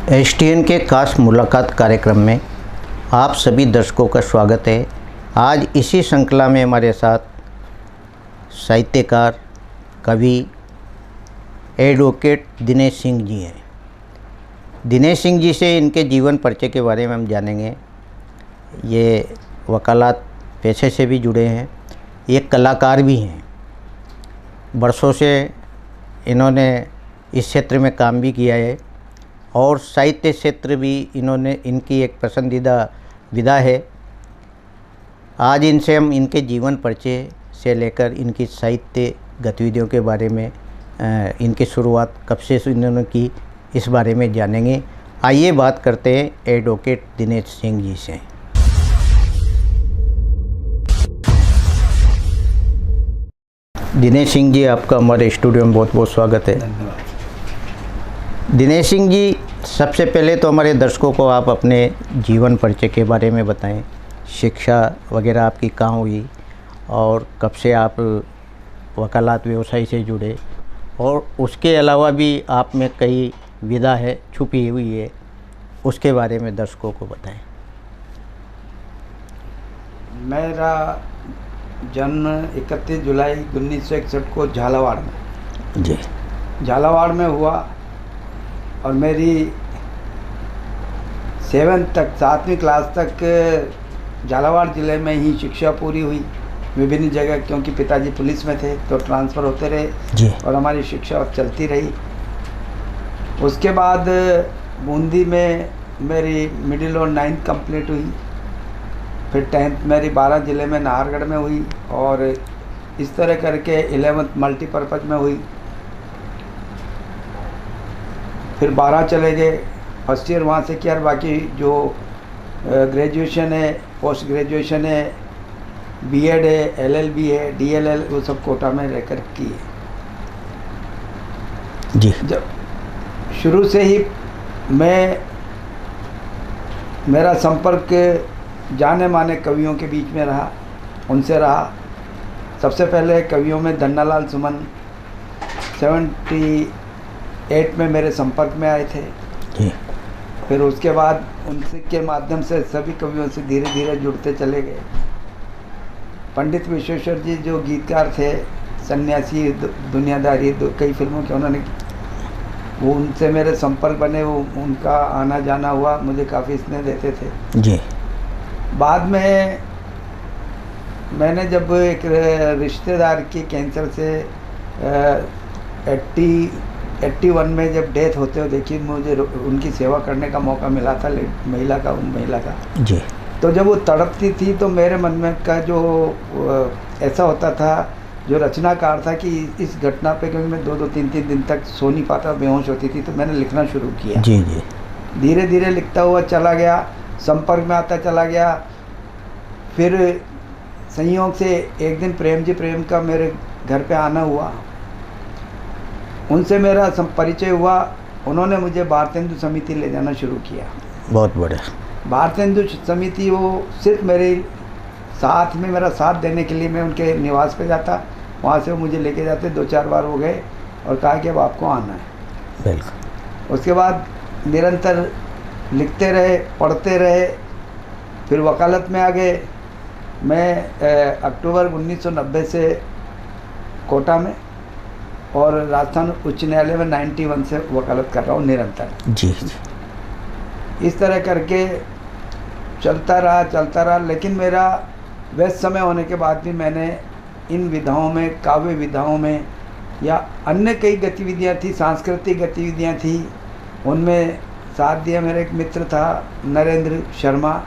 STN के खास मुलाकात कार्यक्रम में आप सभी दर्शकों का स्वागत है। आज इसी श्रृंखला में हमारे साथ साहित्यकार, कवि, एडवोकेट दिनेश सिंह जी हैं। दिनेश सिंह जी से इनके जीवन परिचय के बारे में हम जानेंगे। ये वकालत पेशे से भी जुड़े हैं, एक कलाकार भी हैं। बरसों से इन्होंने इस क्षेत्र में काम भी किया है और साहित्य क्षेत्र भी इनकी एक पसंदीदा विधा है। आज इनसे हम इनके जीवन परिचय से लेकर इनकी साहित्य गतिविधियों के बारे में, इनकी शुरुआत कब से इन्होंने की, इस बारे में जानेंगे। आइए बात करते हैं एडवोकेट दिनेश सिंह जी से। दिनेश सिंह जी, आपका हमारे स्टूडियो में बहुत बहुत स्वागत है। धन्यवाद। दिनेश सिंह जी, सबसे पहले तो हमारे दर्शकों को आप अपने जीवन परिचय के बारे में बताएं। शिक्षा वगैरह आपकी कहाँ हुई और कब से आप वकालत व्यवसाय से जुड़े, और उसके अलावा भी आप में कई विधा है छुपी हुई है, उसके बारे में दर्शकों को बताएं। मेरा जन्म 31 जुलाई 1961 को झालावाड़ में हुआ और मेरी 7वीं क्लास तक झालावाड़ ज़िले में ही शिक्षा पूरी हुई। विभिन्न जगह, क्योंकि पिताजी पुलिस में थे तो ट्रांसफ़र होते रहे जी। और हमारी शिक्षा चलती रही। उसके बाद बूंदी में मेरी मिडिल और 9th कंप्लीट हुई। फिर 10th मेरी 12 ज़िले में नाहरगढ़ में हुई और इस तरह करके 11th मल्टीपर्पज़ में हुई। फिर 12 चले गए, फर्स्ट ईयर वहाँ से किया और बाकी जो ग्रेजुएशन है, पोस्ट ग्रेजुएशन है, बीएड है, एलएलबी है, डीएलएल, वो सब कोटा में रहकर की है। जी। जब शुरू से ही मेरा संपर्क जाने माने कवियों के बीच में रहा, उनसे रहा। सबसे पहले कवियों में धन्नालाल सुमन 78 में मेरे संपर्क में आए थे। जी। फिर उसके बाद उनसे के माध्यम से सभी कवियों से धीरे धीरे जुड़ते चले गए। पंडित विश्वेश्वर जी जो गीतकार थे, सन्यासी, दुनियादारी, कई फिल्मों के उन्होंने, वो उनसे मेरे संपर्क बने, वो उनका आना जाना हुआ, मुझे काफ़ी स्नेह देते थे। जी। बाद में मैंने जब एक रिश्तेदार की कैंसर से 81 में जब डेथ होते हुए देखी, मुझे उनकी सेवा करने का मौका मिला था, महिला का। जी। तो जब वो तड़पती थी तो मेरे मन में का जो ऐसा होता था, जो रचनाकार था कि इस घटना पे, क्योंकि मैं 2-2, 3-3 दिन तक सो नहीं पाता, बेहोश होती थी, तो मैंने लिखना शुरू किया। जी जी। धीरे धीरे लिखता हुआ चला गया, संपर्क में आता चला गया। फिर संयोग से एक दिन प्रेम का मेरे घर पे आना हुआ, उनसे मेरा परिचय हुआ। उन्होंने मुझे भारतेंदु समिति ले जाना शुरू किया। बहुत बढ़िया। भारतेंदु समिति, वो सिर्फ मेरे साथ में मेरा साथ देने के लिए मैं उनके निवास पे जाता, वहाँ से वो मुझे लेके जाते। 2-4 बार हो गए और कहा कि अब आपको आना है। बिल्कुल। उसके बाद निरंतर लिखते रहे, पढ़ते रहे। फिर वकालत में आ गए। मैं अक्टूबर 1990 से कोटा में और राजस्थान उच्च न्यायालय में 91 से वकालत कर रहा हूँ निरंतर। जी जी। इस तरह करके चलता रहा। लेकिन मेरा व्यस्त समय होने के बाद भी मैंने इन विधाओं में, काव्य विधाओं में या अन्य कई गतिविधियाँ थी, सांस्कृतिक गतिविधियाँ थी, उनमें साथ दिया। मेरा एक मित्र था नरेंद्र शर्मा,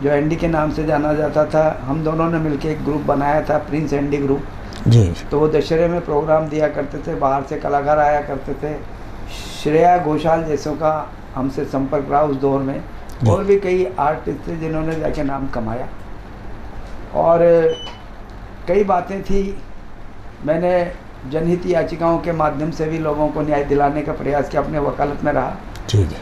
जो एनडी के नाम से जाना जाता था। हम दोनों ने मिलकर एक ग्रुप बनाया था, प्रिंस एनडी ग्रुप। जी। तो वो दशहरे में प्रोग्राम दिया करते थे, बाहर से कलाकार आया करते थे। श्रेया घोषाल जैसों का हमसे संपर्क रहा उस दौर में, और भी कई आर्टिस्ट थे जिन्होंने जाके नाम कमाया। और कई बातें थी। मैंने जनहित याचिकाओं के माध्यम से भी लोगों को न्याय दिलाने का प्रयास किया, अपने वकालत में रहा। जी जी।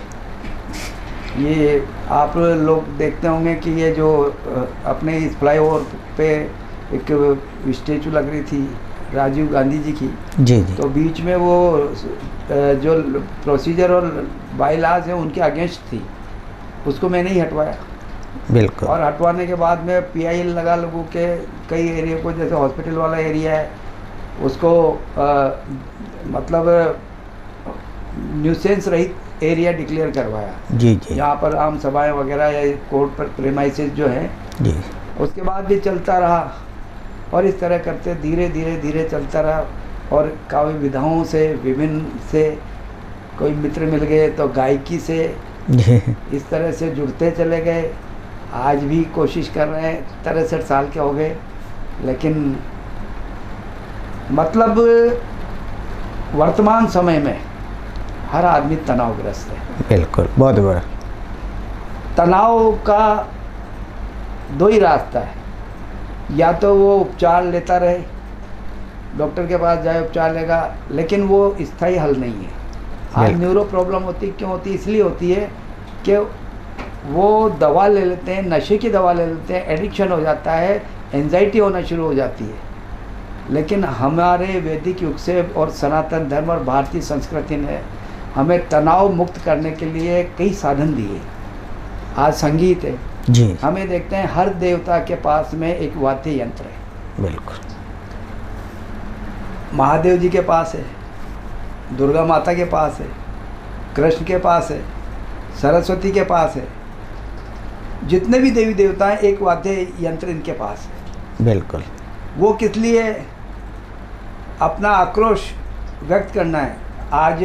ये आप लोग देखते होंगे कि ये जो अपने इस फ्लाईओवर पे एक स्टैचू लग रही थी राजीव गांधी जी की, जी जी तो बीच में वो जो प्रोसीजर और बाईलाज हैं उनके अगेंस्ट थी, उसको मैंने ही हटवाया। बिल्कुल। और हटवाने के बाद में PIL लगा लोगों के कई एरिया को, जैसे हॉस्पिटल वाला एरिया है उसको मतलब न्यूसेंस रहित एरिया डिक्लेयर करवाया, जी जी यहाँ पर आम सभाएं वगैरह या कोर्ट पर प्रेमाइसेस जो है। जी उसके बाद भी चलता रहा और इस तरह करते धीरे धीरे धीरे चलता रहा। और काव्य विधाओं से विभिन्न से कोई मित्र मिल गए तो गायकी से जी इस तरह से जुड़ते चले गए। आज भी कोशिश कर रहे हैं, 63 साल के हो गए, लेकिन मतलब वर्तमान समय में हर आदमी तनावग्रस्त है। बिल्कुल, बहुत बड़ा। तनाव का दो ही रास्ता है, या तो वो उपचार लेता रहे, डॉक्टर के पास जाए उपचार लेगा, लेकिन वो स्थायी हल नहीं है। आज बिल्कुल। न्यूरो प्रॉब्लम होती क्यों होती है? इसलिए होती है कि वो दवा ले लेते हैं, नशे की दवा ले लेते हैं, एडिक्शन हो जाता है, एंजाइटी होना शुरू हो जाती है। लेकिन हमारे वैदिक युग से और सनातन धर्म और भारतीय संस्कृति ने हमें तनाव मुक्त करने के लिए कई साधन दिए। आज संगीत है, जी हमें देखते हैं हर देवता के पास में एक वाद्य यंत्र है। बिल्कुल। महादेव जी के पास है, दुर्गा माता के पास है, कृष्ण के पास है, सरस्वती के पास है, जितने भी देवी देवता हैं एक वाद्य यंत्र इनके पास है। बिल्कुल। वो किस लिए? अपना आक्रोश व्यक्त करना है। आज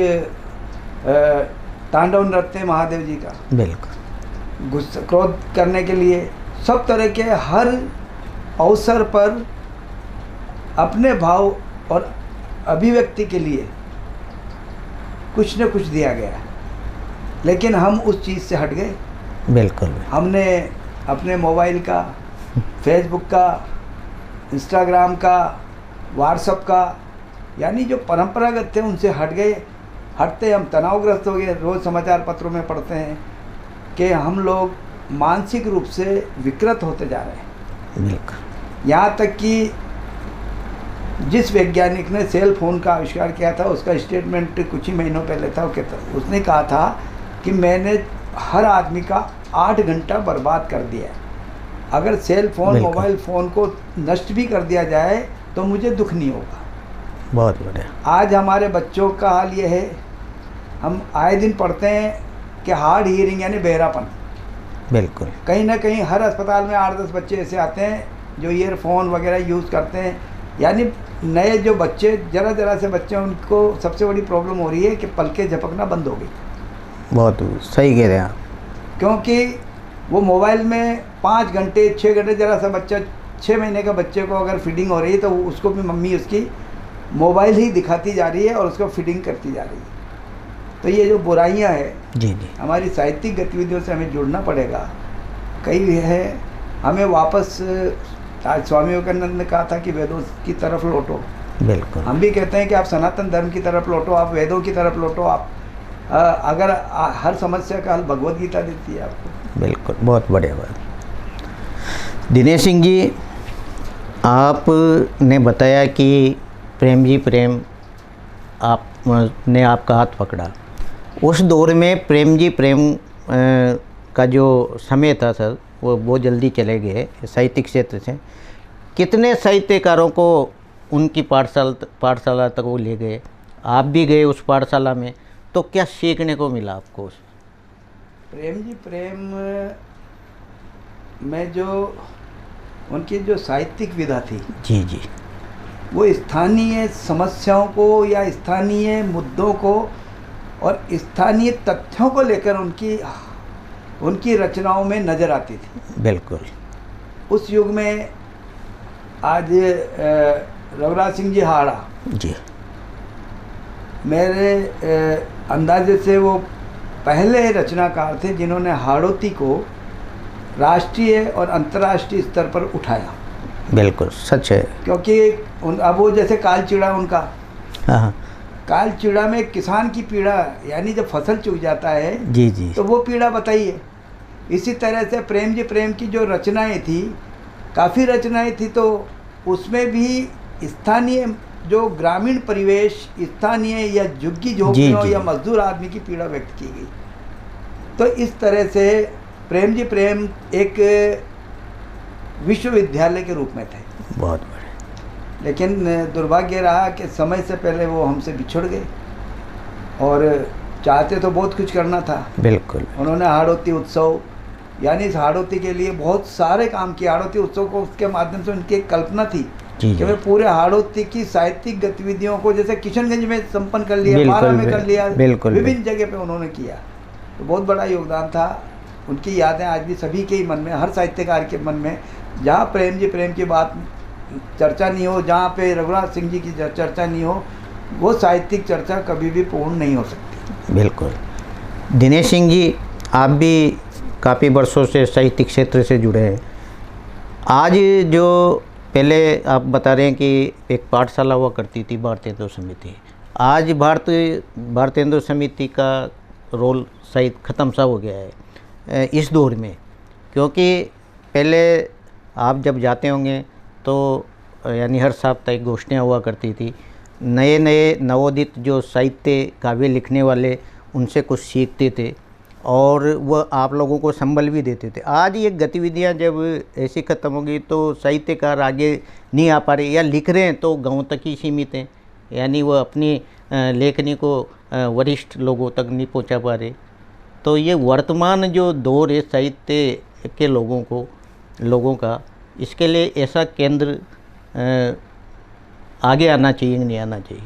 तांडव नृत्य महादेव जी का, बिल्कुल। गुस्सा क्रोध करने के लिए, सब तरह के हर अवसर पर अपने भाव और अभिव्यक्ति के लिए कुछ न कुछ दिया गया है। लेकिन हम उस चीज़ से हट गए। बिल्कुल। हमने अपने मोबाइल का, फेसबुक का, इंस्टाग्राम का, व्हाट्सएप का, यानी जो परंपरागत थे उनसे हट गए। हटते हम तनावग्रस्त हो गए। रोज़ समाचार पत्रों में पढ़ते हैं कि हम लोग मानसिक रूप से विकृत होते जा रहे हैं। बिल्कुल। यहाँ तक कि जिस वैज्ञानिक ने सेल फोन का आविष्कार किया था उसका स्टेटमेंट कुछ ही महीनों पहले था। वो कहता, उसने कहा था कि मैंने हर आदमी का 8 घंटा बर्बाद कर दिया है। अगर सेल फोन, मोबाइल फ़ोन को नष्ट भी कर दिया जाए तो मुझे दुख नहीं होगा। बहुत बढ़िया। आज हमारे बच्चों का हाल ये है, हम आए दिन पढ़ते हैं कि हार्ड हीयरिंग यानी बहरापन। बिल्कुल। कहीं ना कहीं हर अस्पताल में 8-10 बच्चे ऐसे आते हैं जो ईयरफोन वगैरह यूज़ करते हैं। यानी नए जो बच्चे, जरा से बच्चे, उनको सबसे बड़ी प्रॉब्लम हो रही है कि पलकें झपकना बंद हो गई। बहुत सही कह रहे हैं आप। क्योंकि वो मोबाइल में 5 घंटे 6 घंटे, जरा सा बच्चा 6 महीने का बच्चे को अगर फीडिंग हो रही है तो उसको भी मम्मी उसकी मोबाइल ही दिखाती जा रही है और उसको फीडिंग करती जा रही है। तो ये जो बुराइयां हैं, जी जी, हमारी साहित्यिक गतिविधियों से हमें जुड़ना पड़ेगा। कई है, हमें वापस, आज स्वामी विवेकानंद ने कहा था कि वेदों की तरफ लौटो। बिल्कुल। हम भी कहते हैं कि आप सनातन धर्म की तरफ लौटो, आप वेदों की तरफ लौटो। आप अगर हर समस्या का हल भगवद गीता देती है आपको। बिल्कुल, बहुत बढ़िया बात। दिनेश सिंह जी, आपने बताया कि प्रेम जी प्रेम, आपने आपका हाथ पकड़ा। उस दौर में प्रेम जी प्रेम का जो समय था सर, वो बहुत जल्दी चले गए साहित्यिक क्षेत्र से। कितने साहित्यकारों को उनकी पाठशाला तक वो ले गए, आप भी गए उस पाठशाला में, तो क्या सीखने को मिला आपको उस? प्रेम जी प्रेम में जो उनकी जो साहित्यिक विधा थी, जी जी, वो स्थानीय समस्याओं को या स्थानीय मुद्दों को और स्थानीय तथ्यों को लेकर उनकी रचनाओं में नज़र आती थी। बिल्कुल। उस युग में आज रघुराज सिंह जी हाड़ा जी, मेरे अंदाजे से वो पहले रचनाकार थे जिन्होंने हाड़ौती को राष्ट्रीय और अंतर्राष्ट्रीय स्तर पर उठाया। बिल्कुल सच है। क्योंकि अब वो जैसे कालचीड़ा उनका, हाँ, कालचीड़ा में किसान की पीड़ा, यानी जब फसल चूक जाता है, जी जी, तो वो पीड़ा बताइए। इसी तरह से प्रेम जी प्रेम की जो रचनाएं थी, काफ़ी रचनाएं थी, तो उसमें भी स्थानीय जो ग्रामीण परिवेश, स्थानीय या झुग्गी झोपड़ियों या मजदूर आदमी की पीड़ा व्यक्त की गई। तो इस तरह से प्रेम जी प्रेम एक विश्वविद्यालय के रूप में थे। बहुत बढ़िया। लेकिन दुर्भाग्य रहा कि समय से पहले वो हमसे बिछड़ गए, और चाहते तो बहुत कुछ करना था। बिल्कुल। उन्होंने हाड़ौती उत्सव, यानी इस हाड़ौती के लिए बहुत सारे काम किए। हाड़ौती उत्सव को उसके माध्यम से उनकी एक कल्पना थी कि वे पूरे हाड़ौती की साहित्यिक गतिविधियों को जैसे किशनगंज में संपन्न कर लिया, पारा में कर लिया, विभिन्न जगह पे उन्होंने किया। तो बहुत बड़ा योगदान था। उनकी यादें आज भी सभी के ही मन में, हर साहित्यकार के मन में। जहाँ प्रेम जी प्रेम की बात चर्चा नहीं हो, जहाँ पे रघुनाथ सिंह जी की चर्चा नहीं हो, वो साहित्यिक चर्चा कभी भी पूर्ण नहीं हो सकती। बिल्कुल। दिनेश सिंह जी, आप भी काफ़ी वर्षों से साहित्यिक क्षेत्र से जुड़े हैं। आज जो पहले आप बता रहे हैं कि एक पाठशाला हुआ करती थी भारतेंदु समिति, आज भारतेंदु समिति का रोल शायद ख़त्म सा हो गया है इस दौर में, क्योंकि पहले आप जब जाते होंगे तो यानी हर साप्ताहिक गोष्ठियाँ हुआ करती थी, नए नए नवोदित जो साहित्य काव्य लिखने वाले उनसे कुछ सीखते थे और वह आप लोगों को संबल भी देते थे। आज ये गतिविधियां जब ऐसी ख़त्म हो गई तो साहित्यकार आगे नहीं आ पा रहे, या लिख रहे हैं तो गांव तक ही सीमित हैं, यानी वह अपनी लेखनी को वरिष्ठ लोगों तक नहीं पहुंचा पा रहे। तो ये वर्तमान जो दौर है साहित्य के लोगों का, इसके लिए ऐसा केंद्र आगे आना चाहिए कि नहीं आना चाहिए?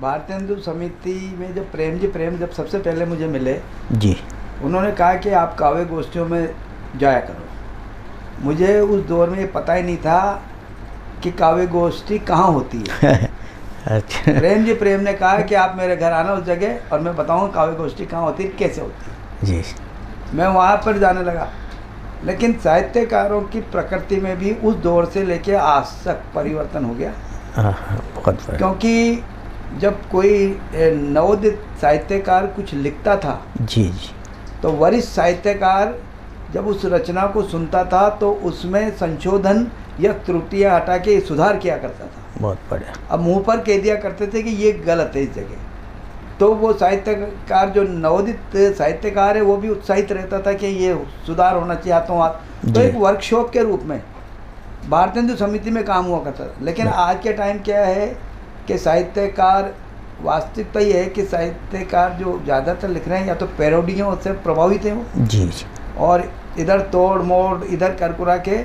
भारतेंदु समिति में जब प्रेम जी प्रेम जब सबसे पहले मुझे मिले जी, उन्होंने कहा कि आप काव्य गोष्ठियों में जाया करो। मुझे उस दौर में ये पता ही नहीं था कि काव्य गोष्ठी कहाँ होती है। अच्छा। प्रेम जी प्रेम ने कहा कि आप मेरे घर आना उस जगह और मैं बताऊँगा काव्य गोष्ठी कहाँ होती है, कैसे होती है। जी, मैं वहाँ पर जाने लगा। लेकिन साहित्यकारों की प्रकृति में भी उस दौर से लेके आज तक परिवर्तन हो गया। बहुत, क्योंकि जब कोई नवोदित साहित्यकार कुछ लिखता था जी जी, तो वरिष्ठ साहित्यकार जब उस रचना को सुनता था तो उसमें संशोधन या त्रुटियां हटा के सुधार किया करता था। बहुत बढ़िया। अब मुंह पर कह दिया करते थे कि ये गलत है इस जगह। तो वो साहित्यकार जो नवोदित साहित्यकार है वो भी उत्साहित रहता था कि ये सुधार होना चाहिए। तो एक वर्कशॉप के रूप में भारतेंदु समिति में काम हुआ करता था। लेकिन आज के टाइम क्या है कि साहित्यकार, वास्तविकता ये है कि साहित्यकार जो ज़्यादातर लिख रहे हैं या तो पैरोडियों से प्रभावित हैं वो जी जी, और इधर तोड़ मोड़ इधर करकुरा के,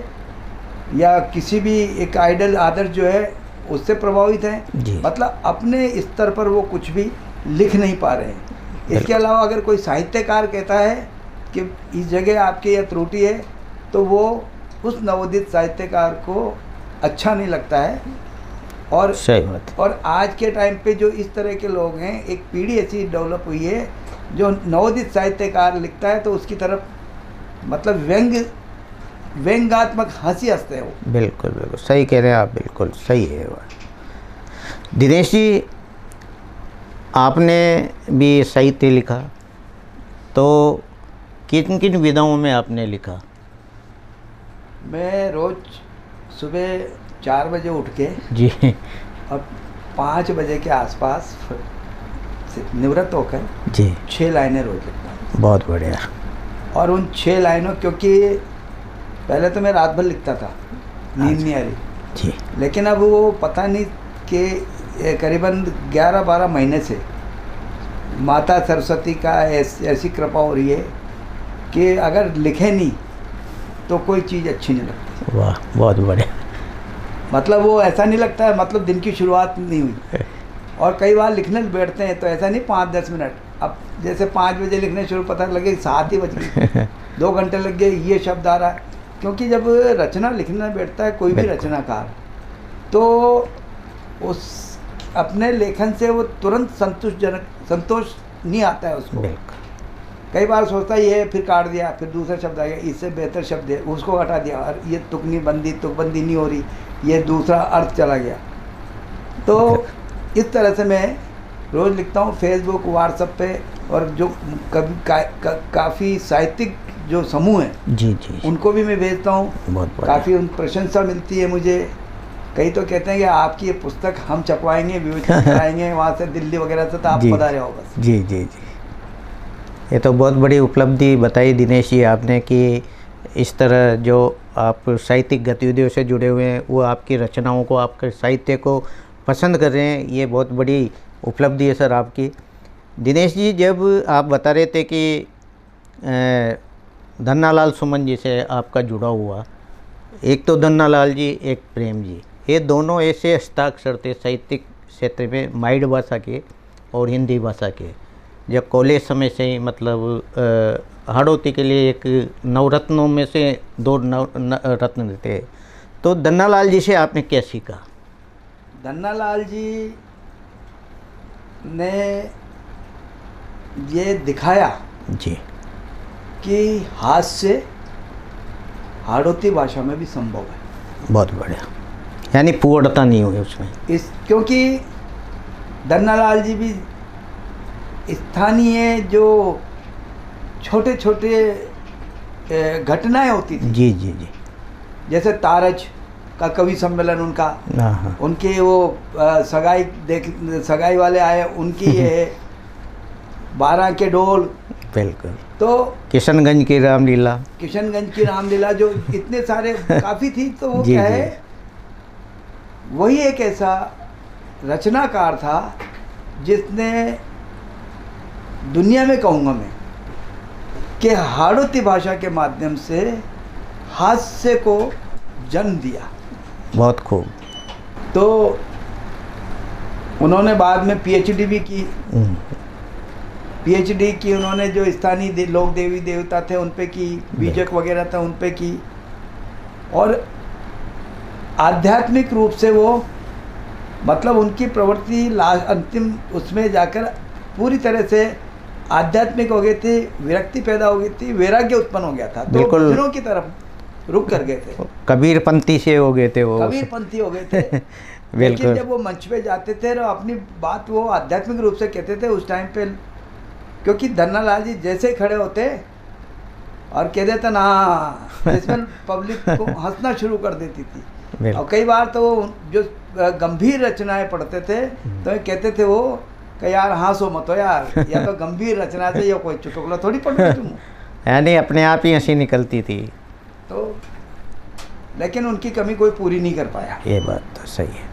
या किसी भी एक आइडल आदर्श जो है उससे प्रभावित हैं। मतलब अपने स्तर पर वो कुछ भी लिख नहीं पा रहे हैं। इसके अलावा अगर कोई साहित्यकार कहता है कि इस जगह आपकी यह त्रुटि है तो वो उस नवोदित साहित्यकार को अच्छा नहीं लगता है। और सही बात। और आज के टाइम पे जो इस तरह के लोग हैं, एक पीढ़ी ऐसी डेवलप हुई है जो नवोदित साहित्यकार लिखता है तो उसकी तरफ मतलब व्यंग्यात्मक हंसी हंसते हैं वो। बिल्कुल बिल्कुल सही कह रहे हैं आप, बिल्कुल सही है बात। दिनेश जी, आपने भी साहित्य लिखा, तो किन किन विधाओं में आपने लिखा? मैं रोज़ सुबह 4 बजे उठ के जी, अब 5 बजे के आसपास निवृत्त होकर जी 6 लाइनें रोज लिखता हूँ। बहुत बढ़िया। और उन 6 लाइनों, क्योंकि पहले तो मैं रात भर लिखता था, नींद नहीं आ रही जी, लेकिन अब वो पता नहीं कि करीबन 11-12 महीने से माता सरस्वती का ऐसी कृपा हो रही है कि अगर लिखे नहीं तो कोई चीज़ अच्छी नहीं लगती। वाह, बहुत बढ़िया। मतलब वो ऐसा नहीं लगता है, मतलब दिन की शुरुआत नहीं हुई। और कई बार लिखने बैठते हैं तो ऐसा नहीं 5-10 मिनट, अब जैसे 5 बजे लिखने शुरू, पता लगे 7 ही बज गए, 2 घंटे लग गए, ये शब्द आ रहा है। क्योंकि जब रचना लिखने बैठता है कोई भी रचनाकार, तो उस अपने लेखन से वो तुरंत संतोष नहीं आता है उसको। कई बार सोचता ही है, फिर काट दिया, फिर दूसरा शब्द आ गया, इससे बेहतर शब्द है, उसको हटा दिया, और ये तुकबंदी नहीं हो रही, ये दूसरा अर्थ चला गया। तो इस तरह से मैं रोज़ लिखता हूँ फेसबुक, व्हाट्सएप पे, और जो कभी काफ़ी साहित्यिक जो समूह हैं जी जी, उनको भी मैं भेजता हूँ। काफ़ी उन प्रशंसा मिलती है मुझे। कई तो कहते हैं कि आपकी ये पुस्तक हम छपवाएंगे, विमोचन कराएंगे वहाँ से दिल्ली वगैरह से, तो आप जी पधारे हो बस। जी जी जी, ये तो बहुत बड़ी उपलब्धि बताई दिनेश जी आपने कि इस तरह जो आप साहित्यिक गतिविधियों से जुड़े हुए हैं, वो आपकी रचनाओं को, आपके साहित्य को पसंद कर रहे हैं, ये बहुत बड़ी उपलब्धि है सर आपकी। दिनेश जी, जब आप बता रहे थे कि धन्नालाल सुमन जी से आपका जुड़ा हुआ, एक तो धन्नालाल जी, एक प्रेम जी, ये दोनों ऐसे हस्ताक्षर थे साहित्यिक क्षेत्र में माइड भाषा के और हिंदी भाषा के, जब कॉलेज समय से ही मतलब हाड़ौती के लिए एक नवरत्नों में से 2 रत्न थे। तो धन्नालाल जी से आपने क्या सीखा? धन्नालाल जी ने ये दिखाया जी कि हास्य हाड़ौती भाषा में भी संभव है। बहुत बढ़िया, यानी पूर्णता नहीं हुई उसमें। क्योंकि धन्नालाल जी भी स्थानीय जो छोटे छोटे घटनाएं होती थी, जी जी जी, जैसे तारज का कवि सम्मेलन उनका, हाँ, उनके वो सगाई वाले आए, उनकी ये 12 के डोल, बिल्कुल, तो किशनगंज की रामलीला, किशनगंज की रामलीला, जो इतने सारे काफ़ी थी। तो वो जी, क्या जी। है, वही एक ऐसा रचनाकार था जिसने, दुनिया में कहूँगा मैं, कि हाड़ौती भाषा के माध्यम से हास्य को जन्म दिया। बहुत खूब। तो उन्होंने बाद में पीएचडी भी की। पीएचडी की उन्होंने, जो स्थानीय लोक देवी देवता थे उन पे की, बीजक वगैरह था उन पे की, और आध्यात्मिक रूप से वो, मतलब उनकी प्रवृत्ति अंतिम उसमें जाकर पूरी तरह से आध्यात्मिक हो गई थी, विरक्ति पैदा हो गई थी, वैराग्य उत्पन्न हो गया था, तो भजनों की तरफ रुक कर गए थे, कबीर पंथी से हो गए थे वो, कबीर पंथी हो गए थे। लेकिन जब वो मंच पे जाते थे और अपनी बात वो आध्यात्मिक रूप से कहते थे उस टाइम पे, क्योंकि धन्नालाल जी जैसे ही खड़े होते और कह देते ना, इसमें पब्लिक को हंसना शुरू कर देती थी। और कई बार तो वो जो गंभीर रचनाएं पढ़ते थे तो कहते थे वो कि यार हंसो मत हो यार, या तो गंभीर रचना से या कोई चुटकुला थोड़ी पढ़ते तुम, यानी अपने आप ही हंसी निकलती थी। तो लेकिन उनकी कमी कोई पूरी नहीं कर पाया। ये बात तो सही है।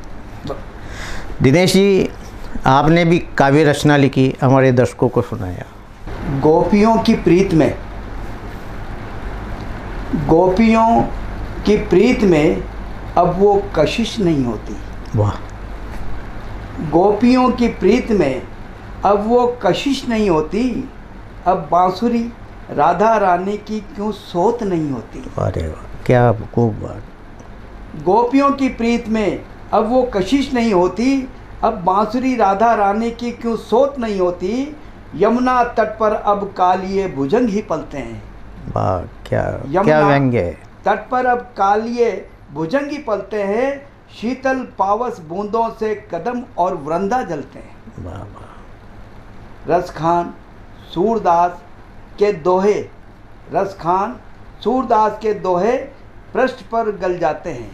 दिनेश जी, आपने भी काव्य रचना लिखी, हमारे दर्शकों को सुनाया। गोपियों की प्रीत में, गोपियों की प्रीत में अब वो कशिश नहीं होती। वाह। गोपियों की प्रीत में अब वो कशिश नहीं होती, अब बांसुरी राधा रानी की क्यों सोत नहीं होती। अरे वाह, क्या खूब बात। गोपियों की प्रीत में अब वो कशिश नहीं होती, अब बांसुरी राधा रानी की क्यों सोत नहीं होती, यमुना तट पर अब कालिए भुजंग ही पलते हैं। वाह, क्या व्यंग्य है। तट पर अब कालिए भुजंग ही पलते हैं, शीतल पावस बूंदों से कदम और वृंदा जलते हैं। वाह वाह। रसखान सूरदास के दोहे, रसखान सूरदास के दोहे पृष्ठ पर गल जाते हैं,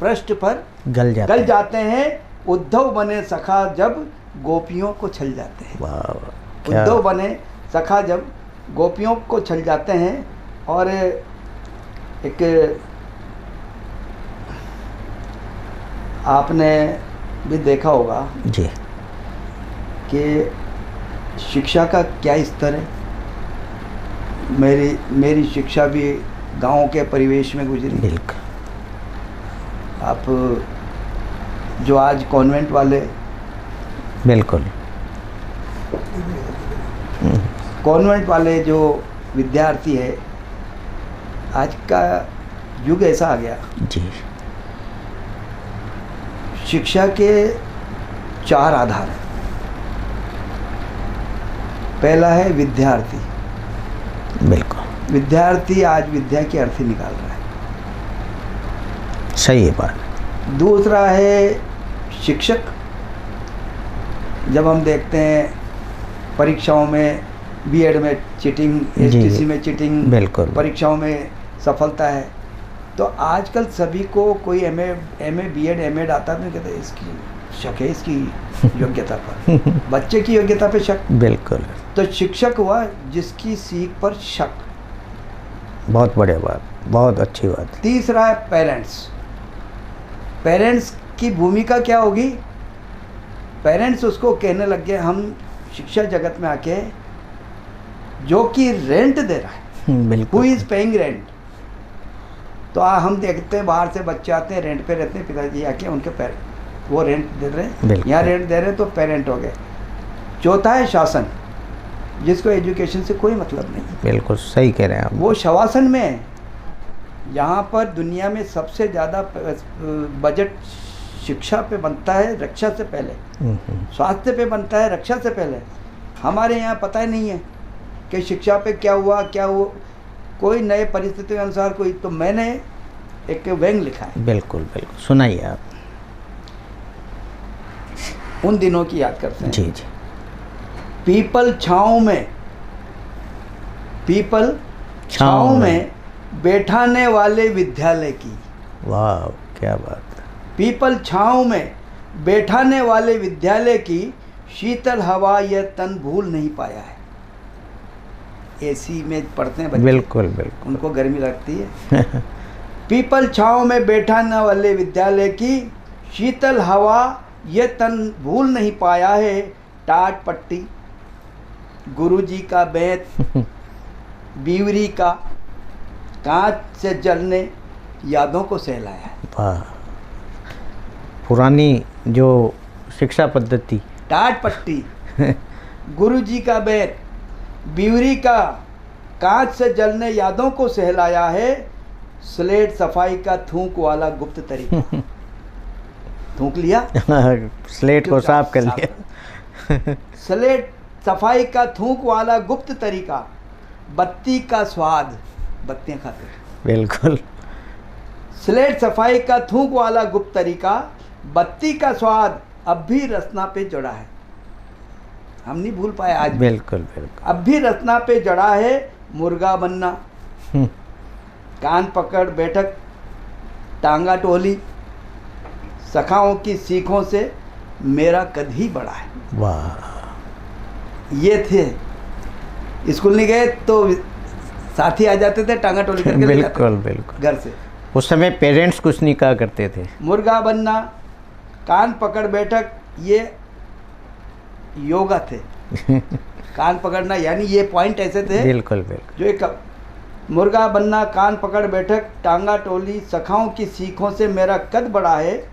पृष्ठ पर गल जाते हैं, उद्धव बने सखा जब गोपियों को छल जाते हैं। वाह वाह। उद्धव बने सखा जब गोपियों को छल जाते हैं। और एक आपने भी देखा होगा जी कि शिक्षा का क्या स्तर है। मेरी शिक्षा भी गांव के परिवेश में गुजरी। बिल्कुल। आप जो आज कॉन्वेंट वाले, बिल्कुल, कॉन्वेंट वाले जो विद्यार्थी है, आज का युग ऐसा आ गया, जी, शिक्षा के 4 आधार हैं। पहला है विद्यार्थी। बिल्कुल, विद्यार्थी आज विद्या की अर्थी निकाल रहा है। सही है बात। दूसरा है शिक्षक। जब हम देखते हैं परीक्षाओं में, बीएड में चीटिंग, एसटीसी में चीटिंग, बिल्कुल, परीक्षाओं में सफलता है, तो आजकल सभी को कोई एमए बीएड एमएड आता तो कहते इसकी शक है, इसकी योग्यता पर, बच्चे की योग्यता पे शक। बिल्कुल। तो शिक्षक हुआ जिसकी सीख पर शक। बहुत बढ़िया बात, बहुत अच्छी बात। तीसरा है पेरेंट्स। पेरेंट्स की भूमिका क्या होगी? पेरेंट्स उसको कहने लग गए, हम शिक्षा जगत में आके जो कि रेंट दे रहा है, बिल्कुल। Who is paying rent. तो हम देखते हैं बाहर से बच्चे आते हैं, रेंट पे रहते हैं, पिताजी आके उनके वो रेंट दे रहे हैं, यहाँ रेंट दे रहे हैं, तो पेरेंट हो गए। चौथा है शासन, जिसको एजुकेशन से कोई मतलब नहीं। बिल्कुल सही कह रहे हैं आप। वो शवासन में है। यहाँ पर दुनिया में सबसे ज़्यादा बजट शिक्षा पे बनता है रक्षा से पहले, स्वास्थ्य पे बनता है रक्षा से पहले। हमारे यहाँ पता ही नहीं है कि शिक्षा पे क्या हुआ, कोई नए परिस्थिति के अनुसार कोई। तो मैंने एक व्यंग लिखा है। बिल्कुल बिल्कुल, सुनाइए आप। उन दिनों की याद करते हैं। जी जी। पीपल छाँव में बैठाने वाले विद्यालय की। वाह क्या बात। पीपल छाँव में बैठाने वाले विद्यालय की शीतल हवा यह तन भूल नहीं पाया है। एसी में पढ़ते हैं बच्चे, बिल्कुल बिल्कुल, उनको गर्मी लगती है। पीपल छाँव में बैठाने वाले विद्यालय की शीतल हवा यह तन भूल नहीं पाया है। टाट पट्टी, गुरुजी का बेत, बीवरी का कांच से जलने यादों को सहलाया है। वाह, पुरानी जो शिक्षा पद्धति। टाट पट्टी, गुरुजी का बेत, बीवरी का कांच से जलने यादों को सहलाया है। स्लेट सफाई का थूक वाला गुप्त तरीका। थूक लिया, स्लेट को साफ कर लिया। स्लेट सफाई का थूक वाला गुप्त तरीका। बत्ती का स्वाद, बत्तियां खाते। बिल्कुल। स्लेट सफाई का थूक वाला गुप्त तरीका। बत्ती का स्वाद अब भी रसना पे जड़ा है। हम नहीं भूल पाए आज। बिल्कुल बिल्कुल। अब भी रसना पे जड़ा है। मुर्गा बनना, कान पकड़ बैठक, टांगा टोली, सखाओं की सीखों से मेरा कद ही बड़ा है। वाह। ये थे, स्कूल नहीं गए तो साथी आ जाते थे, टांगा टोली करके ले जाते बिल्कुल बिल्कुल। घर से। उस समय पेरेंट्स कुछ नहीं कहा करते थे। मुर्गा बनना, कान पकड़ बैठक, ये योगा थे। कान पकड़ना यानी ये पॉइंट ऐसे थे। बिल्कुल बिल्कुल। जो एक मुर्गा बनना, कान पकड़ बैठक, टांगा टोली, सखाओं की सीखों से मेरा कद बड़ा है।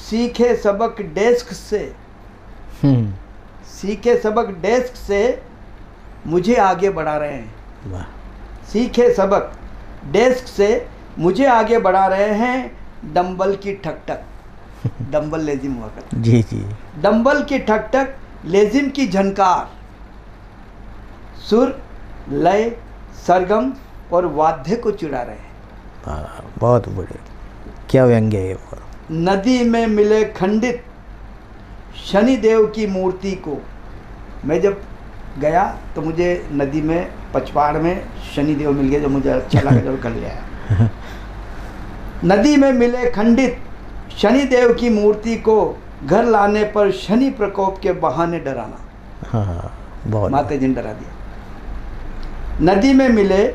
सीखे सबक डेस्क से, सीखे सबक डेस्क से मुझे आगे बढ़ा रहे हैं। वाह। सीखे सबक डेस्क से मुझे आगे बढ़ा रहे हैं। डंबल की ठक-ठक, डंबल लेजिम हुआ करता। जी जी। डंबल की ठक-ठक, लेजिम की झनकार, सुर, लय, सरगम और वाद्य को चिढ़ा रहे हैं। बहुत बढ़िया, क्या व्यंग्य है ये। नदी में मिले खंडित शनिदेव की मूर्ति को। मैं जब गया तो मुझे नदी में पचपाड़ में शनिदेव मिल गया, जो मुझे अच्छा लगा, जब कर ले आया। नदी में मिले खंडित शनिदेव की मूर्ति को घर लाने पर शनि प्रकोप के बहाने डराना। हाँ, बहुत। माता जी ने डरा दिया। नदी में मिले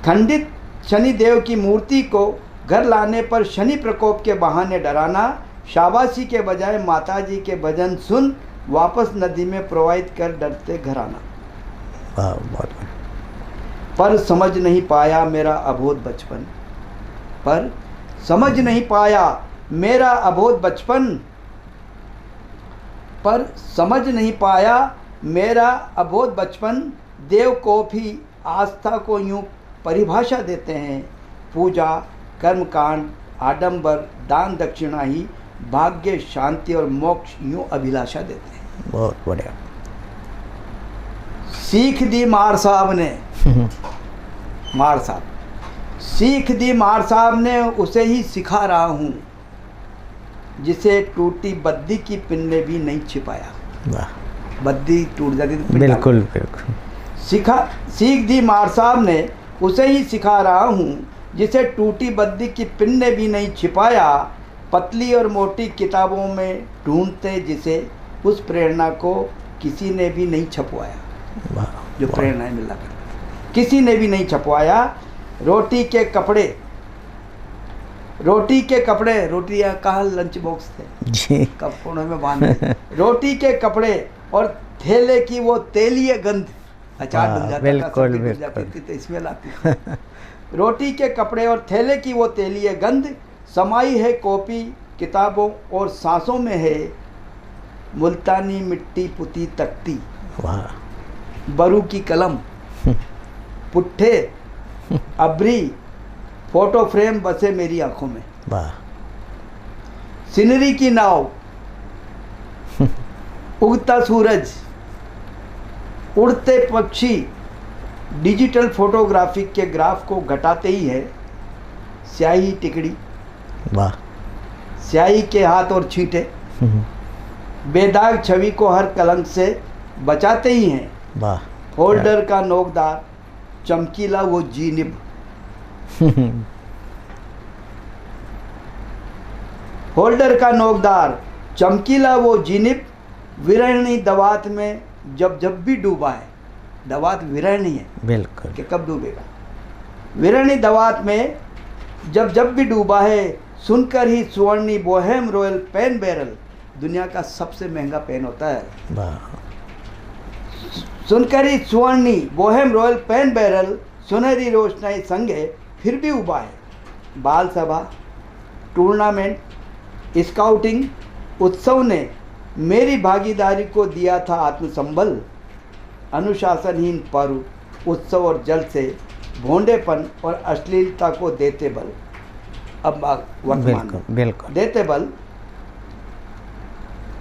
खंडित शनिदेव की मूर्ति को घर लाने पर शनि प्रकोप के बहाने डराना। शाबाशी के बजाय माताजी के भजन सुन वापस नदी में प्रवाहित कर डरते घर आना। बहुत। पर समझ नहीं पाया मेरा अबोध बचपन, पर समझ नहीं पाया मेरा अबोध बचपन, पर समझ नहीं पाया मेरा अबोध बचपन। देव को भी आस्था को यूँ परिभाषा देते हैं। पूजा, कर्मकांड, आडंबर, दान दक्षिणा ही भाग्य, शांति और मोक्ष यूँ अभिलाषा देते हैं। बहुत बढ़िया। सीख दी मार साहब ने, मार साहब, सीख दी मार साहब ने, उसे ही सिखा रहा हूँ जिसे टूटी बद्दी की पिन ने भी नहीं छिपाया। वाह। बद्दी टूट जाती थी। बिल्कुल बिल्कुल। सीख दी मार साहब ने, उसे ही सिखा रहा हूँ जिसे टूटी बद्दी की पिन ने भी नहीं छिपाया, पतली और मोटी किताबों में ढूंढते जिसे, उस प्रेरणा को किसी ने भी नहीं छपवाया। जो प्रेरणाएं मिला करती किसी ने भी नहीं छपवाया। रोटी के कपड़े, रोटियां कहाँ लंच बॉक्स थे जी, कपड़ों में बांधे। रोटी के कपड़े और थैले की वो तेलीय गंध, अचार डल जाता था, बिल्कुल, सब्जी डल जाती थी तो स्मेल आती थी। रोटी के कपड़े और थैले की वो तेलीय गंध समाई है कॉपी किताबों और सांसों में है, मुल्तानी मिट्टी पुती तख्ती, वाह, बरू की कलम, पुट्ठे, अबरी, फोटो फ्रेम बसे मेरी आंखों में, वाह, सिनरी की नाव, उगता सूरज, उड़ते पक्षी, डिजिटल फोटोग्राफी के ग्राफ को घटाते ही है, स्याही टिकड़ी, वाह, स्याही के हाथ और छींटे, बेदाग छवि को हर कलंक से बचाते ही हैं, वाह, होल्डर का नोकदार, चमकीला वो जीनिब, होल्डर का नोकदार, चमकीला वो जीनिब, विरहणी दवात में जब भी डूबा है। दवात विरहणी है बिल्कुल, कि कब डूबेगा। विरहणी दवात में जब भी डूबा है, सुनकर ही सुवर्णी बोहेम रॉयल पेन बैरल, दुनिया का सबसे महंगा पेन होता है, वाह, सुनकर ही सुवर्णी बोहेम रॉयल पेन बैरल, सुनहरी रोशनाई संगे फिर भी उबा है। बाल सभा, टूर्नामेंट, स्काउटिंग उत्सव ने मेरी भागीदारी को दिया था आत्मसंबल, अनुशासनहीन पर्व उत्सव और जल से भोंडेपन और अश्लीलता को देते बल। अब वर्तमान में बिल्कुल, देते बल,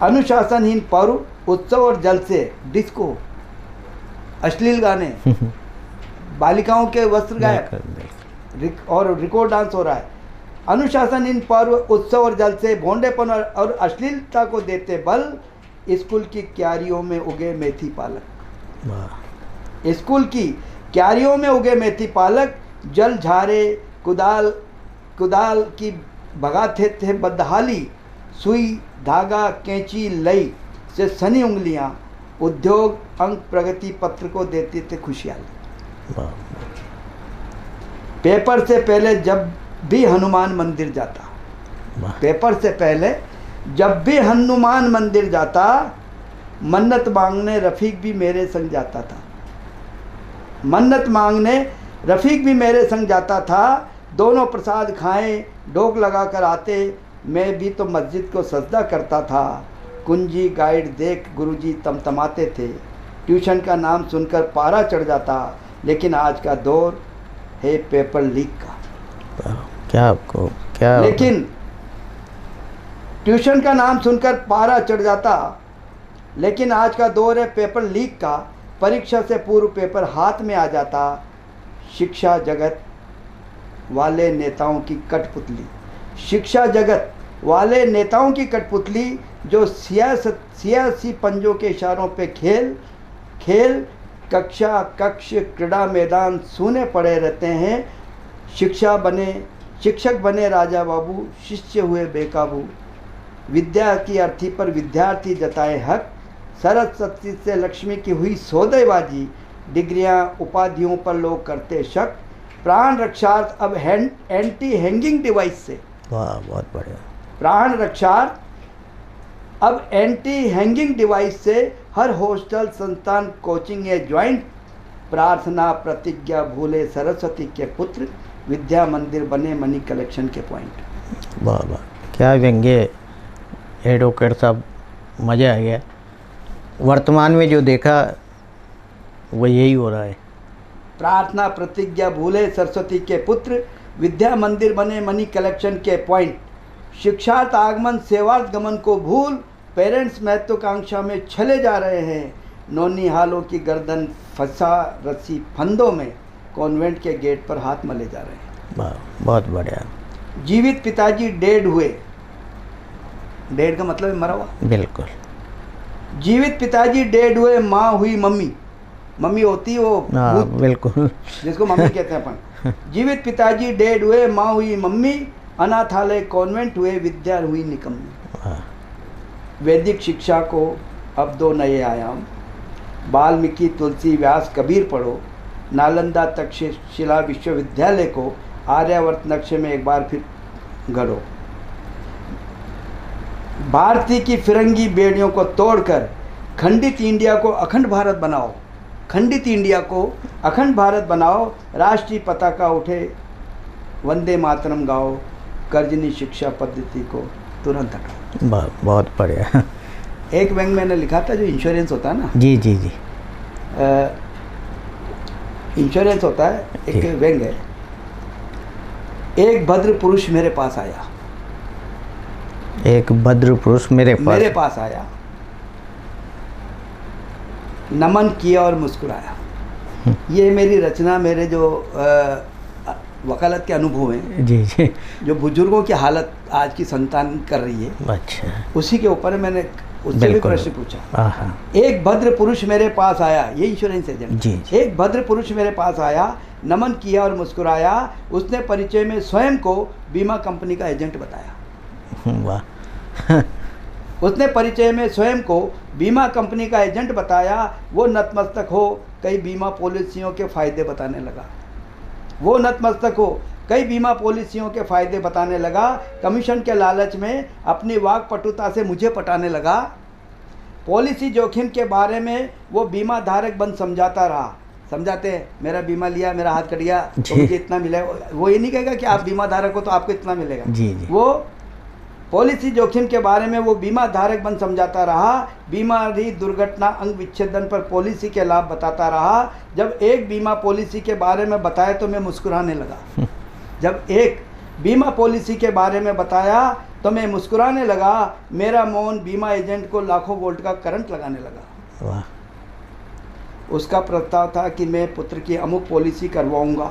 अनुशासनहीन पर्व उत्सव और जल से डिस्को, अश्लील गाने, बालिकाओं के वस्त्र गायब और रिकॉर्ड डांस हो रहा है। अनुशासनहीन पर्व उत्सव और जल से भोंडेपन और अश्लीलता को देते बल, स्कूल की क्यारियों में उगे मेथी पालक, वाह, स्कूल की क्यारियों में उगे मेथी पालक, जल झारे कुदाल की भगाते थे बदहाली, सुई धागा कैंची लई से सनी उंगलियां, उद्योग अंक प्रगति पत्र को देते थे खुशहाली। वाह, पेपर से पहले जब भी हनुमान मंदिर जाता, वाह, पेपर से पहले जब भी हनुमान मंदिर जाता, मन्नत मांगने रफ़ीक भी मेरे संग जाता था, मन्नत मांगने रफ़ीक भी मेरे संग जाता था, दोनों प्रसाद खाएं डोक लगा कर आते, मैं भी तो मस्जिद को सजदा करता था, कुंजी गाइड देख गुरुजी तमतमाते थे, ट्यूशन का नाम सुनकर पारा चढ़ जाता, लेकिन आज का दौर है पेपर लीक का। क्या लेकिन ट्यूशन का नाम सुनकर पारा चढ़ जाता, लेकिन आज का दौर है पेपर लीक का, परीक्षा से पूर्व पेपर हाथ में आ जाता, शिक्षा जगत वाले नेताओं की कठपुतली, शिक्षा जगत वाले नेताओं की कठपुतली, जो सियासी पंजों के इशारों पे खेल कक्ष क्रीड़ा मैदान सूने पड़े रहते हैं, शिक्षक बने राजा बाबू, शिष्य हुए बेकाबू, विद्या की अर्थी पर विद्यार्थी जताए हक, सरस्वती से लक्ष्मी की हुई सौदेबाजी, डिग्रियां उपाधियों पर लोग करते शक, प्राण रक्षार्थ अब एंटी हैंगिंग डिवाइस से, वाह, बहुत बढ़िया, प्राण रक्षार्थ अब एंटी हैंगिंग डिवाइस से, हर हॉस्टल संस्थान कोचिंग या ज्वाइंट, प्रार्थना प्रतिज्ञा भूले सरस्वती के पुत्र, विद्या मंदिर बने मनी कलेक्शन के पॉइंट। वाह वाह, क्या व्यंग्य एडवोकेट साहब, मज़ा आ गया। वर्तमान में जो देखा वो यही हो रहा है। प्रार्थना प्रतिज्ञा भूले सरस्वती के पुत्र, विद्या मंदिर बने मनी कलेक्शन के पॉइंट, शिक्षार्थ आगमन सेवार्थ गमन को भूल, पेरेंट्स महत्वाकांक्षा में चले जा रहे हैं, नौनिहालों की गर्दन फंसा रस्सी फंदों में, कॉन्वेंट के गेट पर हाथ मले जा रहे हैं। वाह, बहुत बढ़िया। जीवित पिताजी डेड हुए, डेड का मतलब है मरा हुआ, बिल्कुल। जीवित पिताजी डेड हुए, माँ हुई मम्मी, मम्मी होती वो हाँ भूत, बिल्कुल। जिसको मम्मी कहते हैं अपन। जीवित पिताजी डेड हुए, माँ हुई मम्मी, अनाथालय कॉन्वेंट हुए, विद्या हुई निकम्मी। हाँ, वैदिक शिक्षा को अब दो नए आयाम, वाल्मीकि तुलसी व्यास कबीर पढ़ो, नालंदा तक्षशिला विश्वविद्यालय को आर्यावर्त नक्शे में एक बार फिर गढ़ो। भारतीय की फिरंगी बेड़ियों को तोड़कर खंडित इंडिया को अखंड भारत बनाओ, खंडित इंडिया को अखंड भारत बनाओ, राष्ट्रीय पताका उठे, वंदे मातरम गाओ, कर्जनी शिक्षा पद्धति को तुरंत हटाओ। बहुत बढ़िया। एक व्यंग मैंने लिखा था, जो इंश्योरेंस होता है ना, जी जी जी। इंश्योरेंस होता है, एक जी। व्यंग है। एक भद्र पुरुष मेरे पास आया, एक भद्र पुरुष मेरे पास आया, नमन किया और मुस्कुराया। ये मेरी रचना, मेरे जो वकालत के अनुभव हैं, जी जी। जो बुजुर्गों की हालत आज की संतान कर रही है, अच्छा, उसी के ऊपर मैंने उससे भी प्रश्न पूछा। हाँ। एक भद्र पुरुष मेरे पास आया, ये इंश्योरेंस एजेंट। जी। एक भद्र पुरुष मेरे पास आया, नमन किया और मुस्कुराया, उसने परिचय में स्वयं को बीमा कंपनी का एजेंट बताया। वाह। उसने परिचय में स्वयं को बीमा कंपनी का एजेंट बताया। वो नतमस्तक हो कई बीमा पॉलिसियों के फ़ायदे बताने लगा। वो नतमस्तक हो कई बीमा पॉलिसियों के फ़ायदे बताने लगा। कमीशन के लालच में अपनी वाक्पटुता से मुझे पटाने लगा। पॉलिसी जोखिम के बारे में वो बीमा धारक बन समझाता रहा। समझाते हैं, मेरा बीमा लिया, मेरा हाथ कट गया तो मुझे इतना मिलेगा। वो ये नहीं कहेगा कि आप बीमा धारक हो तो आपको इतना मिलेगा। जी जी। वो पॉलिसी जोखिम के बारे में वो बीमा धारक बन समझाता रहा। बीमारी, दुर्घटना, अंग विच्छेदन पर पॉलिसी के लाभ बताता रहा। जब एक बीमा पॉलिसी के बारे में बताया तो मैं मुस्कुराने लगा। जब एक बीमा पॉलिसी के बारे में बताया तो मैं मुस्कुराने लगा। मेरा मौन बीमा एजेंट को लाखों वोल्ट का करंट लगाने लगा। वाह। उसका प्रस्ताव था कि मैं पुत्र की अमुक पॉलिसी करवाऊंगा।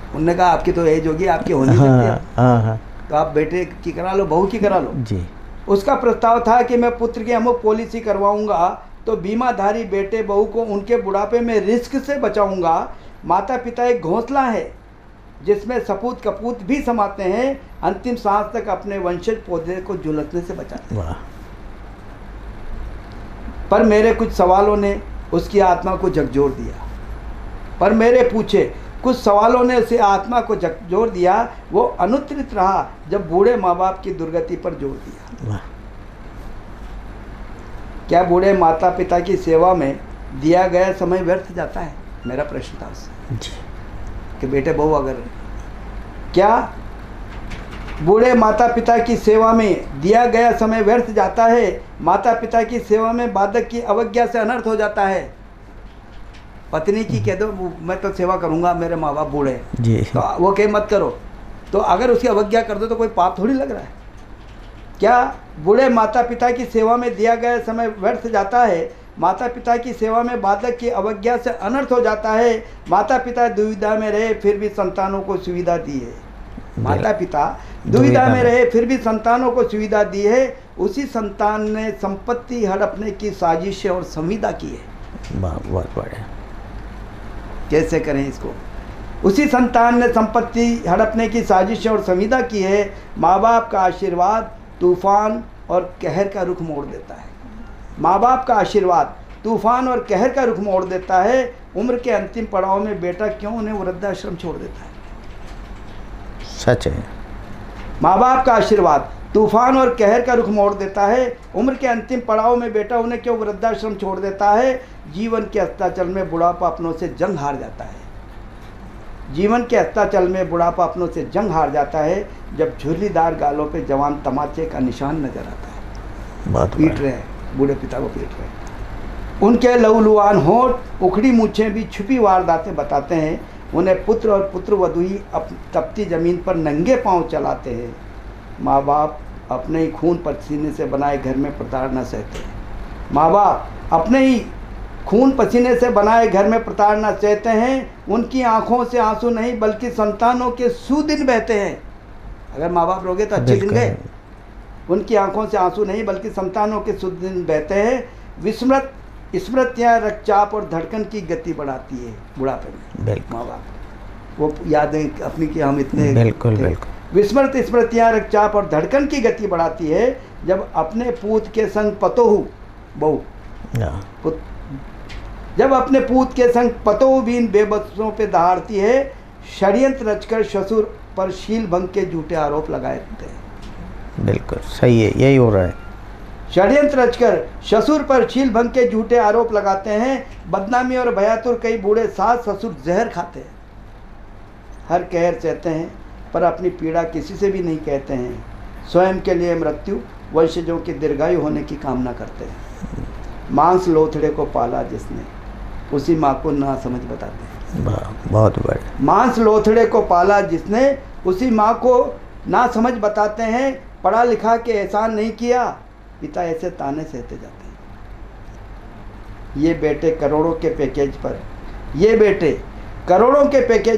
उन्होंने कहा आपकी तो एज होगी, आपकी होनी सकती है, हाँ। तो आप बेटे की करा लो, बहू की करा लो। जी। उसका प्रस्ताव था कि मैं पुत्र की अमुक पॉलिसी करवाऊंगा तो बीमाधारी बेटे बहू को उनके बुढ़ापे में रिस्क से बचाऊंगा। माता पिता एक घोंसला है जिसमें सपूत कपूत भी समाते हैं, अंतिम सांस तक अपने वंशज पौधे को झुलसने से बचाते हैं। वाह। पर मेरे कुछ सवालों ने उसकी आत्मा को झकझोर दिया। पर मेरे पूछे कुछ सवालों ने उसे आत्मा को झकझोर दिया। वो अनुत्तरित रहा जब बूढ़े माँ बाप की दुर्गति पर जोर दिया। वाह। क्या बूढ़े माता पिता की सेवा में दिया गया समय व्यर्थ जाता है? मेरा प्रश्न था उससे जी। कि बेटे बहू, अगर क्या बूढ़े माता पिता की सेवा में दिया गया समय व्यर्थ जाता है? माता पिता की सेवा में बाधक की अवज्ञा से अनर्थ हो जाता है। पत्नी की कह दो मैं तो सेवा करूंगा, मेरे माँ बाप बूढ़े जी। तो वो कहे मत करो, तो अगर उसकी अवज्ञा कर दो तो कोई पाप थोड़ी लग रहा है। क्या बूढ़े माता पिता की सेवा में दिया गया समय व्यर्थ जाता है? माता पिता की सेवा में बाधक की अवज्ञा से अनर्थ हो जाता है। माता पिता दुविधा में रहे फिर भी संतानों को सुविधा दी है। माता पिता दुविधा में रहे फिर भी संतानों को सुविधा दी है। उसी संतान ने संपत्ति हड़पने की साजिश और संविदा की है। बहुत बढ़िया। कैसे करें इसको? उसी संतान ने संपत्ति हड़पने की साजिश और संविदा की है। माँ बाप का आशीर्वाद तूफान और कहर का रुख मोड़ देता है। माँ बाप का आशीर्वाद तूफान और कहर का रुख मोड़ देता है। उम्र के अंतिम पड़ाव में बेटा क्यों उन्हें वृद्धाश्रम छोड़ देता है? सच है। माँ बाप का आशीर्वाद तूफान और कहर का रुख मोड़ देता है। उम्र के अंतिम पड़ाव में बेटा उन्हें क्यों वृद्धाश्रम छोड़ देता है? जीवन के अस्ताचल में बुढ़ापा अपनों से जंग हार जाता है। जीवन के अस्ताचल में बुढ़ापा अपनों से जंग हार जाता है जब झुर्रीदार गालों पे जवान तमाचे का निशान नजर आता है। बहुत पीट रहे हैं, बूढ़े पिता को पीट रहे हैं। उनके लहूलुहान होंठ, उखड़ी मूछें भी छुपी वारदातें बताते हैं। उन्हें पुत्र और पुत्रवधू ही तपती ज़मीन पर नंगे पांव चलाते हैं। माँ बाप अपने ही खून पसीने से बनाए घर में प्रताड़ना सहते हैं। माँ बाप अपने ही खून पसीने से बनाए घर में प्रताड़ना सहते हैं। उनकी आंखों से आंसू नहीं बल्कि संतानों के सुदिन बहते हैं। अगर माँ बाप रोगे तो अच्छे दिन गए। उनकी आंखों से आंसू नहीं बल्कि संतानों के सुदिन बहते हैं। विस्मृत स्मृतियाँ रक्तचाप और धड़कन की गति बढ़ाती है बुढ़ापे में। बिल्कुल। माँ बाप वो यादें अपनी कि हम इतने बिल्कुल थे। बिल्कुल। विस्मृत स्मृतियाँ रक्तचाप और धड़कन की गति बढ़ाती है जब अपने पूत के संग पतोहू बहू हाँ। जब अपने पूत के संग पतोहू बीन बेबसों पे दहाड़ती है, षड्यंत्र रचकर ससुर पर शील भंग के झूठे आरोप लगाते हैं। बिल्कुल सही है, यही हो रहा है। षड्यंत्र रचकर ससुर पर शील भंग के झूठे आरोप लगाते हैं। बदनामी और भयातुर कई बूढ़े सास ससुर जहर खाते हैं, हर कहर सहते हैं पर अपनी पीड़ा किसी से भी नहीं कहते हैं। स्वयं के लिए मृत्यु, वंशजों के दीर्घायु होने की कामना करते हैं। मांस लोथड़े को पाला जिसने, उसी माँ को ना समझ बताते हैं। बहुत बड़े। मांस लोथड़े को पाला जिसने, उसी माँ को ना समझ बताते हैं। पढ़ा लिखा के एहसान नहीं किया, पिता ऐसे ताने सहते जाते हैं। ये बेटे करोड़ों के पैकेज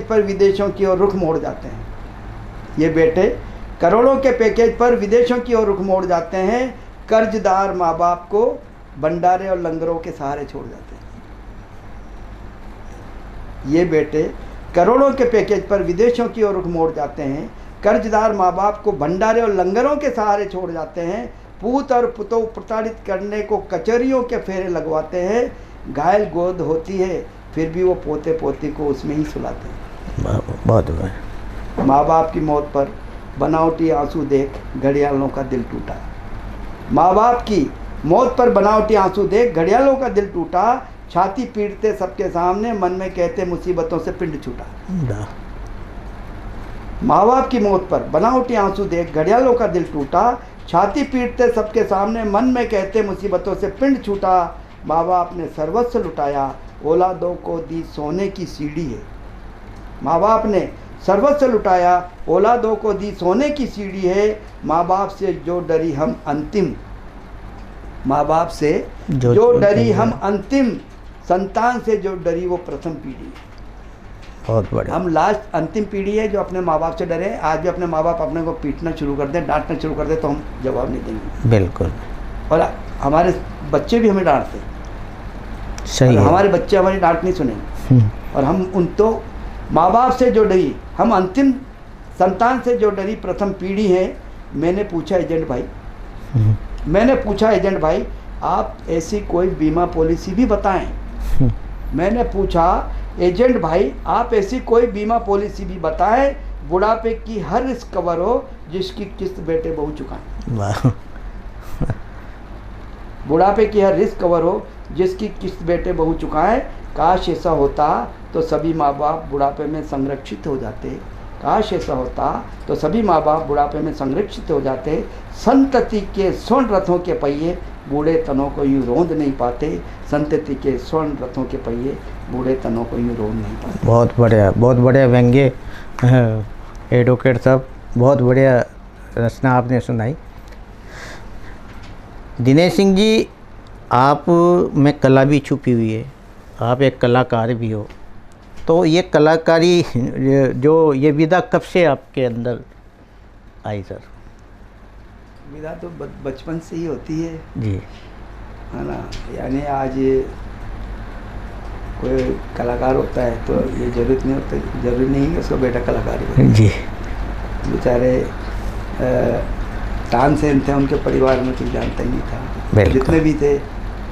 पर विदेशों की ओर रुख मोड़ जाते हैं। ये बेटे करोड़ों के पैकेज पर विदेशों की ओर रुख मोड़ जाते हैं। कर्जदार माँ बाप को भंडारे और लंगरों के सहारे छोड़ जाते हैं। ये बेटे करोड़ों के पैकेज पर विदेशों की ओर रुख मोड़ जाते हैं। कर्जदार माँ बाप को भंडारे और लंगरों के सहारे छोड़ जाते हैं। पूत और पुतोह प्रताड़ित करने को कचहरियों के फेरे लगवाते हैं। घायल गोद होती है फिर भी वो पोते पोती को उसमें ही सुलाते हैं। बहुत बढ़िया। माँ बाप की मौत पर बनावटी आंसू देख घड़ियालों का दिल टूटा। माँ बाप की मौत पर बनावटी आंसू देख घड़ियालों का दिल टूटा। छाती पीटते सबके सामने, मन में कहते मुसीबतों से पिंड छूटा। माँ बाप की मौत पर बनावटी आंसू देख घड़ियालों का दिल टूटा। छाती पीटते सबके सामने, मन में कहते मुसीबतों से पिंड छूटा। माँ बाप ने सर्वस्व लुटाया, औलादों को दी सोने की सीढ़ी है। माँ बाप ने सर्वस्व लुटाया, औलादों को दी सोने की सीढ़ी है। माँ बाप से जो डरी हम अंतिम, माँ बाप से जो डरी हम अंतिम, संतान से जो डरी वो प्रथम पीढ़ी। बहुत बढ़िया। हम लास्ट अंतिम पीढ़ी है जो अपने माँ बाप से डरे। आज भी अपने माँ बाप अपने को पीटना शुरू कर दें, डांटना शुरू कर दें तो हम जवाब नहीं देंगे। बिल्कुल। और हमारे बच्चे भी हमें डांटते, सही है। हमारे बच्चे हमारी डांट नहीं सुनेंगे। और हम उन तो माँ बाप से जो डरी हम अंतिम, संतान से जो डरी प्रथम पीढ़ी है। मैंने पूछा एजेंट भाई आप ऐसी कोई बीमा पॉलिसी भी बताएं। मैंने पूछा एजेंट भाई आप ऐसी कोई बीमा पॉलिसी भी बताएं, बुढ़ापे की हर रिस्क कवर हो जिसकी किस्त बेटे बहू चुकाएं। बुढ़ापे की हर रिस्क कवर हो जिसकी किस्त बेटे बहू चुकाएं। काश ऐसा होता तो सभी माँ बाप बुढ़ापे में संरक्षित हो जाते। काश ऐसा होता तो सभी माँ बाप बुढ़ापे में संरक्षित हो जाते। संतति के स्वर्ण रथों के पहिए बूढ़े तनों को यूँ रोंद नहीं पाते। संतति के स्वर्ण रथों के पहिए बूढ़े तनों को यूँ रोंद नहीं पाते। बहुत बढ़िया व्यंग्य एडवोकेट साहब, बहुत बढ़िया रचना आपने सुनाई। दिनेश सिंह जी, आप में कला भी छुपी हुई है, आप एक कलाकार भी हो, तो ये कलाकारी जो ये विधा कब से आपके अंदर आई सर? विधा तो बचपन से ही होती है जी, है ना। यानी आज कोई कलाकार होता है तो ये जरूरी नहीं है उसका बेटा कलाकार हो। जी। बेचारे तानसेन थे, उनके परिवार में कुछ जानता ही नहीं था। जितने भी थे,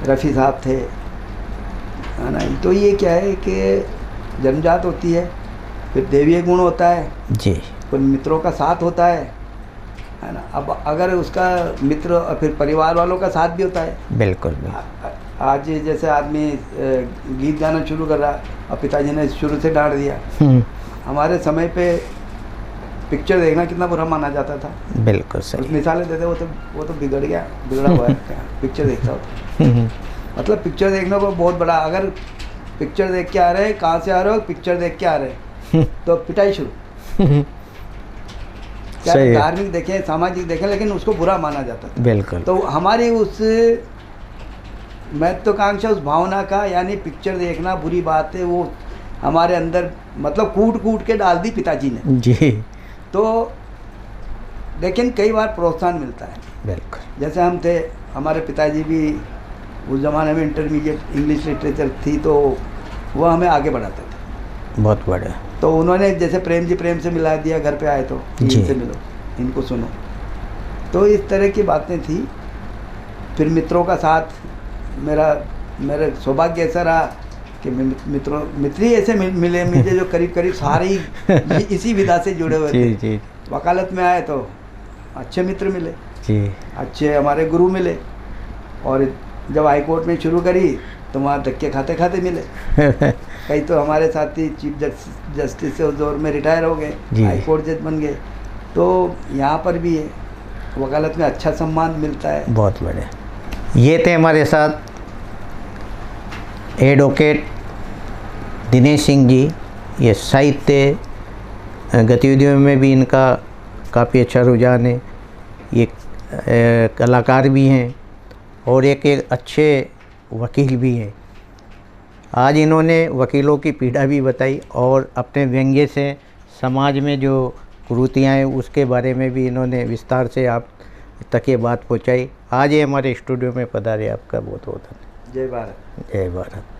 रफ़ी साहब थे, है ना। तो ये क्या है कि जन्मजात होती है, फिर दैवीय गुण होता है जी, फिर मित्रों का साथ होता है ना। अब अगर उसका मित्र और फिर परिवार वालों का साथ भी होता है। बिल्कुल। आज जैसे आदमी गीत गाना शुरू कर रहा और पिताजी ने शुरू से डांट दिया। हमारे समय पे पिक्चर देखना कितना बुरा माना जाता था। बिल्कुल सही। मिसालें देते वो तो बिगड़ा हुआ है पिक्चर देखता हो। मतलब पिक्चर देखने को बहुत बड़ा, अगर पिक्चर देख के आ रहे हैं, कहाँ से आ रहे हो, पिक्चर देख के आ रहे हैं तो पिटाई शुरू। क्या धार्मिक देखें, सामाजिक देखें, लेकिन उसको बुरा माना जाता था। बिल्कुल। तो हमारी उस महत्वाकांक्षा, उस भावना का, यानी पिक्चर देखना बुरी बात है, वो हमारे अंदर मतलब कूट के डाल दी पिताजी ने जी। तो लेकिन कई बार प्रोत्साहन मिलता है। बिल्कुल। जैसे हम थे, हमारे पिताजी भी उस ज़माने में इंटरमीडिएट इंग्लिश लिटरेचर थी, तो वो हमें आगे बढ़ाता था। बहुत बढ़िया। तो उन्होंने जैसे प्रेम जी प्रेम से मिला दिया, घर पे आए तो जी। इनसे मिलो, इनको सुनो। तो इस तरह की बातें थी। फिर मित्रों का साथ, मेरा सौभाग्य ऐसा रहा कि मित्र ही ऐसे मिले मुझे जो करीब करीब सारे ही इसी विधा से जुड़े हुए थे। जी। वकालत में आए तो अच्छे मित्र मिले जी। अच्छे हमारे गुरु मिले, और जब हाई कोर्ट में शुरू करी तो वहाँ धक्के खाते खाते मिले। कई तो हमारे साथी चीफ जस्टिस से उस दौर में रिटायर हो गए, हाई कोर्ट जज बन गए। तो यहाँ पर भी है, वकालत में अच्छा सम्मान मिलता है। बहुत बढ़िया। ये थे हमारे साथ एडवोकेट दिनेश सिंह जी। ये साहित्य गतिविधियों में भी इनका काफ़ी अच्छा रुझान है। ये कलाकार भी हैं और एक अच्छे वकील भी हैं। आज इन्होंने वकीलों की पीड़ा भी बताई और अपने व्यंग्य से समाज में जो कुरीतियाँ हैं उसके बारे में भी इन्होंने विस्तार से आप तक ये बात पहुँचाई। आज ये हमारे स्टूडियो में पधारे, आपका बहुत बहुत धन्यवाद। जय भारत। जय भारत।